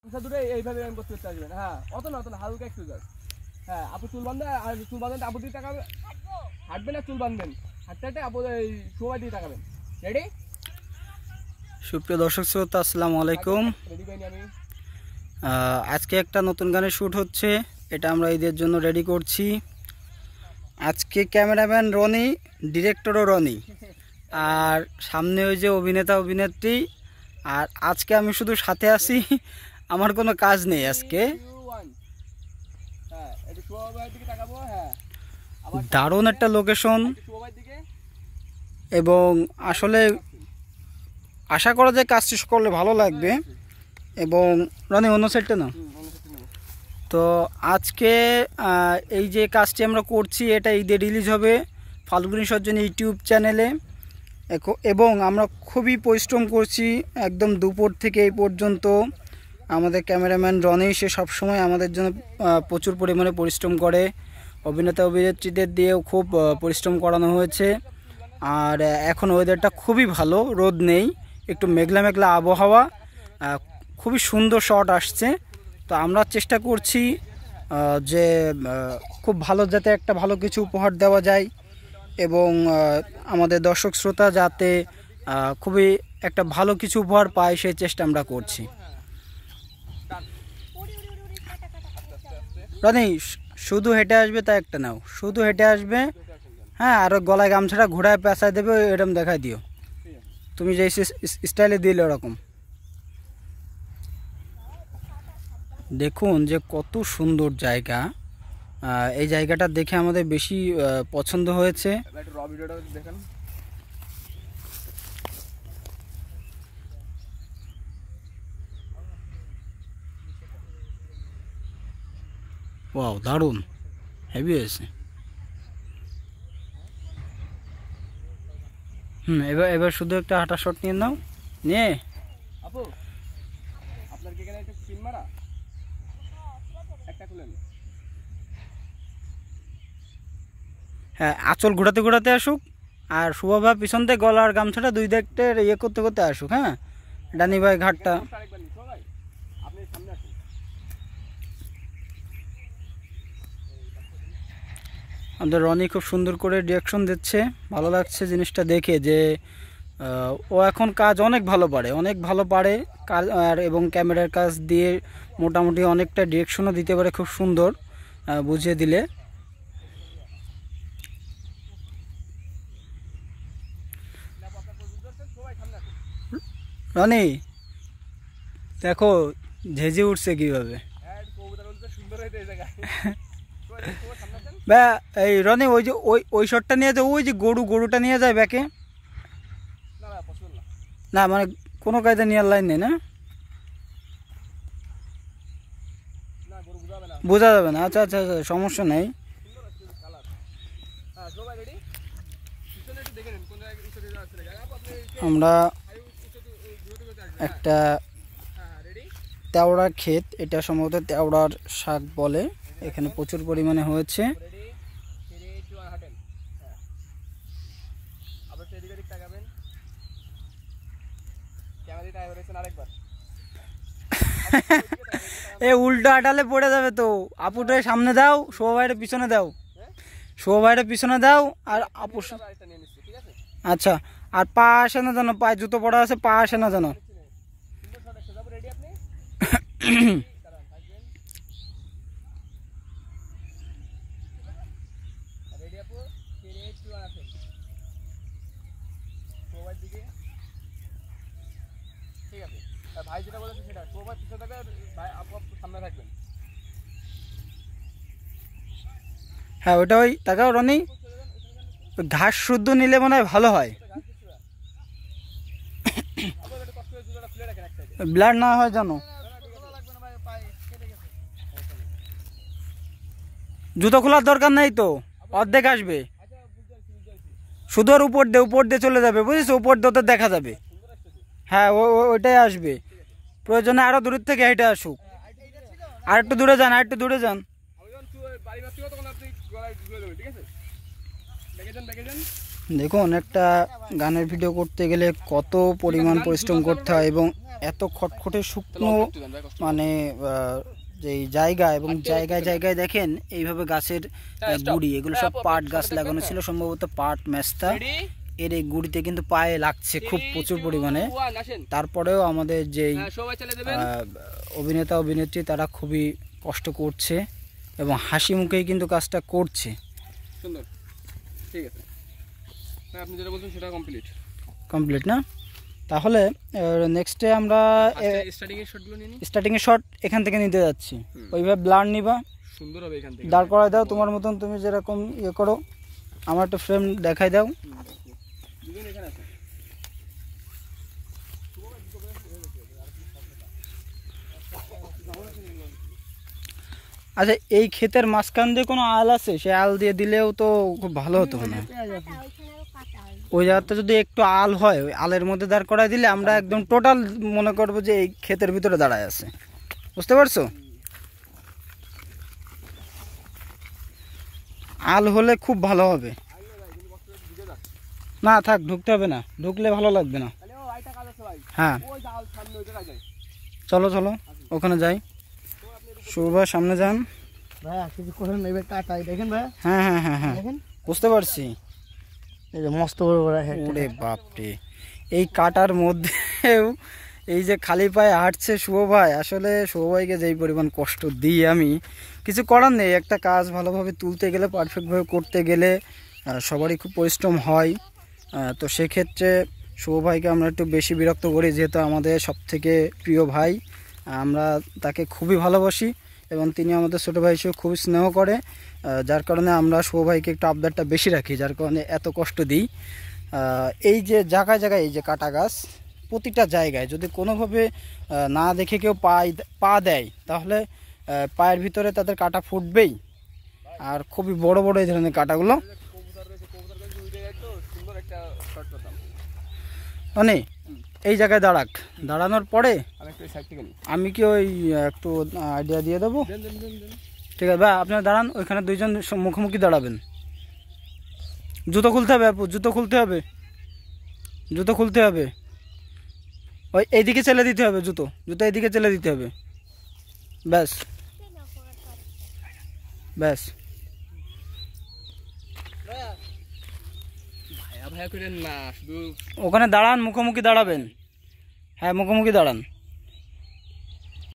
দুটো এইভাবে ব্যায়াম করতে করতে আসবেন। হ্যাঁ, অত না হালকা একটু জাস্ট। হ্যাঁ, আপু চুল বাঁধে, আর চুল বাঁধেন আপু দিয়ে তাকাবেন, হাঁটবেন আর চুল বাঁধবেন, হাঁটতে হাঁটতে আপু এই সবাই দিয়ে তাকাবেন। রেডি? সুপ্রিয় দর্শক শ্রোতা, আসসালামু আলাইকুম। রেডি পাইনি আমি। আজকে একটা নতুন গানের শ্যুট হচ্ছে, এটা আমরা ঈদের জন্য রেডি করছি। আজকে ক্যামেরাম্যান রনি, ডিরেক্টরও রনি, আর সামনে ওই যে অভিনেতা অভিনেত্রী। আর আজকে আমি শুধু সাথে আছি, আমার কোনো কাজ নেই আজকে। দারুণ একটা লোকেশন, এবং আসলে আশা করা যায় কাজ শেষ করলে ভালো লাগবে। এবং রনি অন্য সাইডটা না, তো আজকে এই যে কাজটি আমরা করছি এটা ঈদে রিলিজ হবে ফাল্গুনী সজ্জন ইউটিউব চ্যানেলে। এবং আমরা খুবই পরিশ্রম করছি একদম দুপুর থেকে এই পর্যন্ত। আমাদের ক্যামেরাম্যান রনি, সে সবসময় আমাদের জন্য প্রচুর পরিমাণে পরিশ্রম করে। অভিনেতা অভিনেত্রীদের দিয়েও খুব পরিশ্রম করানো হয়েছে। আর এখন ওয়েদারটা খুবই ভালো, রোদ নেই, একটু মেঘলা মেঘলা আবহাওয়া, খুবই সুন্দর শট আসছে। তো আমরা চেষ্টা করছি যে খুব ভালো যাতে একটা ভালো কিছু উপহার দেওয়া যায়, এবং আমাদের দর্শক শ্রোতা যাতে খুবই একটা ভালো কিছু উপহার পায় সেই চেষ্টা আমরা করছি। রনি, শুধু হেঁটে আসবে তা একটা নাও, শুধু হেঁটে আসবে। হ্যাঁ, আর গলায় গামছাটা ঘোড়ায় পেঁচায় দেবে, এরকম দেখাই দিও, তুমি যে স্টাইলে দিলে ওরকম। দেখুন যে কত সুন্দর জায়গা, এই জায়গাটা দেখে আমাদের বেশি পছন্দ হয়েছে। ওয়াও, দারুণ, হেভি হয়েছে। এবার শুধু একটা হাঁটা শট নিয়ে নাও, নিয়ে আপু আপনার কি এখানে একটা পিন মারা একটা খুলেন। হ্যাঁ, আঁচল ঘোরাতে ঘোরাতে আসুক, আর শুভভা পিছন থেকে গলার গামছাটা দুই দেখতে ইয়ে করতে করতে আসুক। হ্যাঁ, ডানি ভাই ঘাটটা। আমাদের রনি খুব সুন্দর করে ডিরেকশন দিচ্ছে, ভালো লাগছে জিনিসটা দেখে যে ও এখন কাজ অনেক ভালো পারে, অনেক ভালো পারে কাজ, আর এবং ক্যামেরার কাজ দিয়ে মোটামুটি অনেকটা ডিরেকশনও দিতে পারে খুব সুন্দর বুঝিয়ে দিলে। রনি দেখো ঝেঁঝে উঠছে কিভাবে। বা এই রনি, ওই যে ওই শটটা নিয়ে যায়, ওই যে গরুটা নিয়ে যায় ব্যাকে। না মানে কোনো কায়দা নিয়ে লাইন নেই না, বোঝা যাবে না। আচ্ছা আচ্ছা আচ্ছা, সমস্যা নেই। আমরা একটা তেওড়ার ক্ষেত, এটা সম্ভবত তেওড়ার শাক বলে, এখানে প্রচুর পরিমাণে হয়েছে। এ উল্টো আটালে পড়ে যাবে তো। আপুটার সামনে দাও, শোভাইয়ের পিছনে দাও, শোভাইয়ের পিছনে দাও, আর আপু। আচ্ছা, আর পা আসে না জানো, পায়ে জুতো পড়া আছে, পা আসে না জানো। ভাই যেটা বলেছে সেটা, সবাই পিছনে থাকবে, ভাই আপু সামনে থাকবেন। হ্যাঁ, ওটা ওই তাকাও রনি, ঘাস শুদ্ধ নিলে মনে হয় ভালো হয়, ব্লাড না হয় জানো। জুতো খোলার দরকার নেই তো, অর্ধেক আসবে, শুধু ওর উপর দিয়ে চলে যাবে, বুঝেছ, উপর দিয়ে দেখা যাবে। হ্যাঁ, ওইটাই আসবে, প্রয়োজনে আরো দূরের থেকে হেঁটে আসুক। আর একটু দূরে যান, আর একটু দূরে যান। দেখুন একটা গানের ভিডিও করতে গেলে কত পরিমাণ পরিশ্রম করতে হয় এবং এত খটখটে শুকনো মানে যে জায়গা এবং জায়গায় জায়গায় দেখেন এইভাবে গাছের গুড়ি, এগুলো সব পাট গাছ লাগানো ছিল, সম্ভবত পাট মেস্তা। এর এই গুড়িতে কিন্তু পায়ে লাগছে খুব প্রচুর পরিমাণে। তারপরেও আমাদের যেই অভিনেতা অভিনেত্রী তারা খুবই কষ্ট করছে এবং হাসি মুখেই কিন্তু কাজটা করছে। সুন্দর, ঠিক আছে, আপনি যেটা বলছেন সেটা কমপ্লিট না? তাহলে নেক্সটে আমরা স্টার্টিং এর শট এখান থেকে নিতে যাচ্ছি। ওইভাবে ব্লার নিবা, সুন্দর হবে, এখান থেকে দাঁড় করায় দাও তোমার মতন, তুমি যেরকম ইয়ে করো। আমার একটা ফ্রেম দেখাই দাও। আচ্ছা, এই ক্ষেতের মাঝখান দিয়ে কোনো আল আছে? সে আল দিয়ে দিলেও তো খুব ভালো হতো না। ওই জায়গাতে যদি একটু আল হয়, ওই আলের মধ্যে দাঁড় করায় দিলে আমরা একদম টোটাল মনে করবো যে এই ক্ষেতের ভিতরে দাঁড়ায় আছে। বুঝতে পারছো? আল হলে খুব ভালো হবে। না থাক, ঢুকতে হবে না, ঢুকলে ভালো লাগবে না। হ্যাঁ চলো চলো ওখানে যাই। শুভা সামনে যান। ভাইয়া কিছু করেন না, এবার কাটাই দেখেন ভাইয়া। হ্যাঁ হ্যাঁ হ্যাঁ হ্যাঁ বুঝতে পারছি। এই যে মস্ত বড় বড় হেড। ওরে বাপরে, এই কাটার মধ্যেও এই যে খালি পায়ে হাঁটছে শুভ ভাই। আসলে শুভ ভাইকে যেই পরিমাণ কষ্ট দিই আমি, কিছু করার নেই। একটা কাজ ভালোভাবে তুলতে গেলে, পারফেক্টভাবে করতে গেলে সবারই খুব পরিশ্রম হয়। তো সেক্ষেত্রে শুভ ভাইকে আমরা একটু বেশি বিরক্ত করি, যেহেতু আমাদের সবথেকে প্রিয় ভাই। আমরা তাকে খুবই ভালোবাসি এবং তিনি আমাদের ছোটো ভাই হিসেবে খুবই স্নেহ করে, যার কারণে আমরা শুভ ভাইকে একটু আবদারটা বেশি রাখি, যার কারণে এত কষ্ট দিই। এই যে জায়গায় জায়গায় এই যে কাটা গাছ, প্রতিটা জায়গায় যদি কোনোভাবে না দেখে কেউ পা দেয়, তাহলে পায়ের ভিতরে তাদের কাটা ফুটবেই। আর খুবই বড় বড় এই ধরনের কাটাগুলো। মানে এই জায়গায় দাঁড়ানোর পরে আমি কি ওই একটু আইডিয়া দিয়ে দেবো? ঠিক আছে ভাই, আপনারা দাঁড়ান, ওইখানে দুইজন মুখোমুখি দাঁড়াবেন। জুতো খুলতে হবে আপু, জুতো খুলতে হবে, জুতো খুলতে হবে। ওই এইদিকে চেলে দিতে হবে, জুতো এইদিকে চেলে দিতে হবে। ব্যাস ব্যাস। ওখানে দাঁড়ান, মুখোমুখি দাঁড়াবেন। হ্যাঁ মুখোমুখি দাঁড়ান।